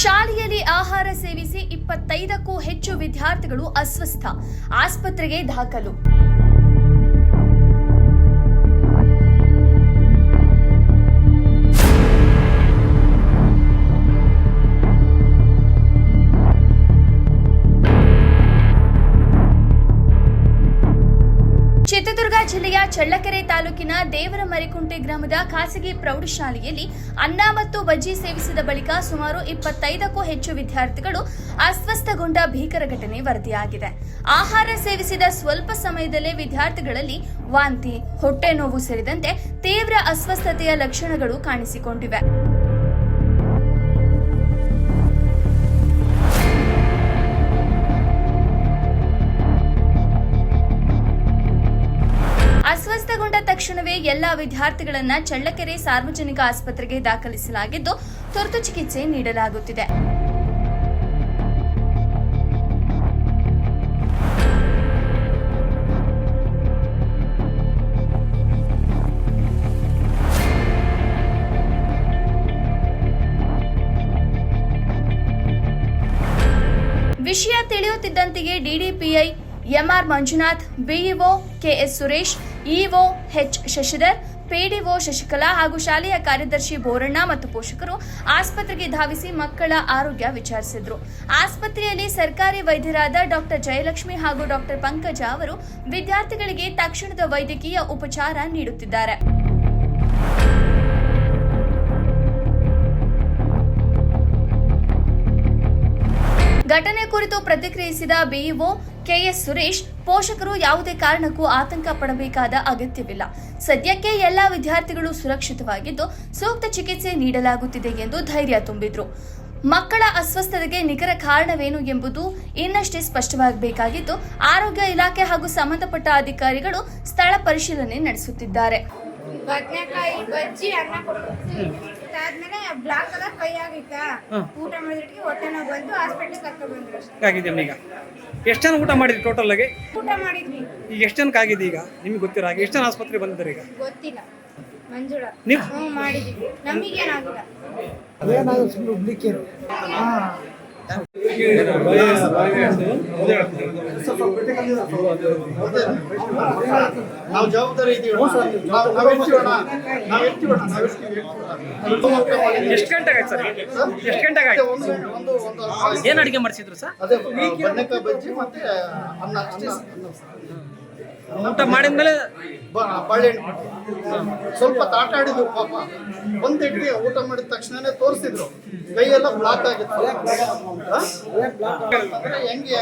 ಶಾಲೆಯಲ್ಲಿ ಆಹಾರ ಸೇವಿಸಿ 25ಕ್ಕೂ ಹೆಚ್ಚು ವಿದ್ಯಾರ್ಥಿಗಳು ಅಸ್ವಸ್ಥ, ಆಸ್ಪತ್ರೆಗೆ ದಾಖಲು. ಚಿತ್ರದುರ್ಗ ಜಿಲ್ಲೆಯ ಚಳ್ಳಕೆರೆ ತಾಲೂಕಿನ ದೇವರಮರಿಕುಂಟೆ ಗ್ರಾಮದ ಖಾಸಗಿ ಪ್ರೌಢಶಾಲೆಯಲ್ಲಿ ಅನ್ನ ಮತ್ತು ಬಜ್ಜಿ ಸೇವಿಸಿದ ಬಳಿಕ ಸುಮಾರು 25ಕ್ಕೂ ಹೆಚ್ಚು ವಿದ್ಯಾರ್ಥಿಗಳು ಅಸ್ವಸ್ಥಗೊಂಡ ಭೀಕರ ಘಟನೆ ವರದಿಯಾಗಿದೆ. ಆಹಾರ ಸೇವಿಸಿದ ಸ್ವಲ್ಪ ಸಮಯದಲ್ಲೇ ವಿದ್ಯಾರ್ಥಿಗಳಲ್ಲಿ ವಾಂತಿ, ಹೊಟ್ಟೆ ನೋವು ಸೇರಿದಂತೆ ತೀವ್ರ ಅಸ್ವಸ್ಥತೆಯ ಲಕ್ಷಣಗಳು ಕಾಣಿಸಿಕೊಂಡಿವೆ. ಅಸ್ವಸ್ಥಗೊಂಡ ತಕ್ಷಣವೇ ಎಲ್ಲಾ ವಿದ್ಯಾರ್ಥಿಗಳನ್ನ ಚಳ್ಳಕೆರೆ ಸಾರ್ವಜನಿಕ ಆಸ್ಪತ್ರೆಗೆ ದಾಖಲಿಸಲಾಗಿದ್ದು ತುರ್ತು ಚಿಕಿತ್ಸೆ ನೀಡಲಾಗುತ್ತಿದೆ. ವಿಷಯ ತಿಳಿಯುತ್ತಿದ್ದಂತೆಯೇ DDPI MR Manjunath, BEO KS Suresh, EO H Shashidhar, PDO Shashikala ಹಾಗೂ ಶಾಲೆಯ ಕಾರ್ಯದರ್ಶಿ ಬೋರಣ್ಣ ಮತ್ತು ಪೋಷಕರು ಆಸ್ಪತ್ರೆಗೆ ಧಾವಿಸಿ ಮಕ್ಕಳ ಆರೋಗ್ಯ ವಿಚಾರಿಸಿದರು. ಆಸ್ಪತ್ರೆಯಲ್ಲಿ ಸರ್ಕಾರಿ ವೈದ್ಯರಾದ ಡಾಕ್ಟರ್ ಜಯಲಕ್ಷ್ಮಿ ಹಾಗೂ ಡಾಕ್ಟರ್ ಪಂಕಜ ಅವರು ವಿದ್ಯಾರ್ಥಿಗಳಿಗೆ ತಕ್ಷಣದ ವೈದ್ಯಕೀಯ ಉಪಚಾರ ನೀಡುತ್ತಿದ್ದಾರೆ. ಘಟನೆ ಕುರಿತು ಪ್ರತಿಕ್ರಿಯಿಸಿದ ಬಿಇಒ ಕೆಎಸ್ ಸುರೇಶ್, ಪೋಷಕರು ಯಾವುದೇ ಕಾರಣಕ್ಕೂ ಆತಂಕ ಪಡಬೇಕಾದ ಅಗತ್ಯವಿಲ್ಲ. ಸದ್ಯಕ್ಕೆ ಎಲ್ಲಾ ವಿದ್ಯಾರ್ಥಿಗಳು ಸುರಕ್ಷಿತವಾಗಿದ್ದು ಸೂಕ್ತ ಚಿಕಿತ್ಸೆ ನೀಡಲಾಗುತ್ತಿದೆ ಎಂದು ಧೈರ್ಯ ತುಂಬಿದ್ರು. ಮಕ್ಕಳ ಅಸ್ವಸ್ಥತೆಗೆ ನಿಖರ ಕಾರಣವೇನು ಎಂಬುದು ಇನ್ನಷ್ಟೇ ಸ್ಪಷ್ಟವಾಗಬೇಕಾಗಿದ್ದು ಆರೋಗ್ಯ ಇಲಾಖೆ ಹಾಗೂ ಸಂಬಂಧಪಟ್ಟ ಅಧಿಕಾರಿಗಳು ಸ್ಥಳ ಪರಿಶೀಲನೆ ನಡೆಸುತ್ತಿದ್ದಾರೆ. ಬದನೆಕಾಯಿ ಬಜ್ಜಿ ಅನ್ನ ಅದಾದ್ಮೇಲೆ ಬ್ಲಾಕ್ ಕಲರ್ ಕೈ ಆಗಿತ್ತ ಊಟ ಮಾಡಿದ್ರೆ ಹೊಟ್ಟೆ ನೋವು ಬಂದು ಹಾಸ್ಪಿಟಲ್ ಕರ್ಕೊಂಡು ಬಂದ್ರು. ಈಗ ಎಷ್ಟು ಜನ ಊಟ ಮಾಡಿದ್ರಿ ಟೋಟಲ್ ಆಗಿ? ಊಟ ಮಾಡಿದ್ವಿ. ಈಗ ಎಷ್ಟು ಜನಕ್ಕೆ ಆಗಿದೆ? ಈಗ ನಿಮ್ಗೆ ಗೊತ್ತಿರೋ ಹಾಗೆ ಎಷ್ಟು ಜನ ಆಸ್ಪತ್ರೆಗೆ ಬಂದಿದ್ದಾರೆ? ಈಗ ಗೊತ್ತಿಲ್ಲ. ಮಂಜುಳಾ ನೀವು ಮಾಡಿದ್ವಿ. ನಮಗೇನಾಗಿಲ್ಲ. ನಾವು ಜವಾಬ್ದಾರಿ ಇದೀವಿ. ಎಷ್ಟು ಗಂಟೆಗೆ ಆಯ್ತು ಸರ್? ಎಷ್ಟು ಗಂಟೆಗೆ ಆಯ್ತು? ಏನು ಅಡುಗೆ ಮಾಡಿಸಿದ್ರು ಸರ್? ಅದೇ ಬದನೆಕಾಯಿ ಬಜ್ಜಿ ಮತ್ತೆ ಅನ್ನ ಊಟ ಮಾಡಿದ್ಮೇಲೆ ಬಾಳೆಹಣ್ಣು ಸ್ವಲ್ಪ ತಾಟ ಆಡಿದ್ವು ಪಾಪ. ಒಂದ್ ಇಡ್ಲಿ ಊಟ ಮಾಡಿದ ತಕ್ಷಣನೇ ತೋರಿಸಿದ್ರು, ಕೈಯೆಲ್ಲ ಬ್ಲಾಕ್ ಆಗಿತ್ತು. ಹೆಂಗೆ